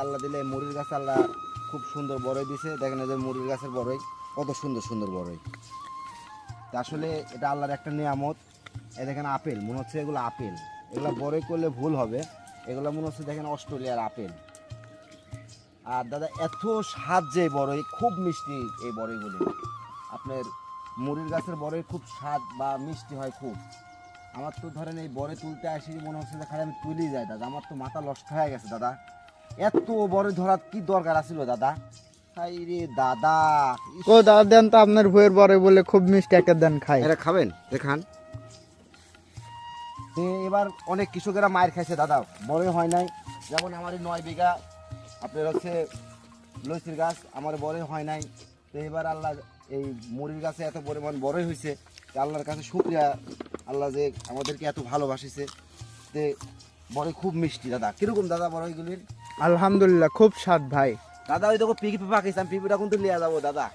আল্লাহ দিলে মুড়ির গাছ আল্লাহ খুব সুন্দর বড়ই দিছে। দেখেন এই যে মুড়ির গাছের বড়ই কত সুন্দর সুন্দর বড়ই। আসলে এটা আল্লাহর একটা নিয়ামত। এই দেখেন আপেল, মনে হচ্ছে এগুলো আপেল। এগুলো বড়ই করলে ভুল হবে, এগুলো মনে হচ্ছে দেখেন অস্ট্রেলিয়ার আপেল। আর দাদা এত স্বাদ যে বড়ই, খুব মিষ্টি এই বড়ইগুলি। আপনার মুড়ির গাছের বড়ই খুব স্বাদ বা মিষ্টি হয় খুব। আমার তো ধরেন এই বড়ই তুলতে আসি মনে হচ্ছে যে খালি আমি তুলেই যাই দাদা, আমার তো মাথা নষ্ট হয়ে গেছে দাদা। এত বড়ই ধরার কি দরকার আছিল দাদা? হাই রে দাদা, ও দাদা দেন তো আপনার বইয়ের বড় বলে খুব মিষ্টি একটা দেন খাই। এটা খাবেন দেখান। এবার অনেক কৃষকেরা মায়ের খাইছে দাদা, বড়ই হয় নাই। যেমন আমার এই 9 বিঘা আপনার হচ্ছে লইচির গাছ, আমার বড়ই হয় নাই। তো এবার আল্লাহ এই মুড়ির গাছে এত পরিমাণ বড়ই হয়েছে, আল্লাহর কাছে শুকরিয়া, আল্লাহ যে আমাদেরকে এত ভালোবাসিছে। তে বড়ই খুব মিষ্টি দাদা। কিরকম দাদা বড়ইগুলির? আলহামদুলিল্লাহ খুব স্বাদ ভাই। দাদা ওই দেখো পিপি পাকিস্তান, পিপিটা কিন্তু লিয়া যাবো দাদা।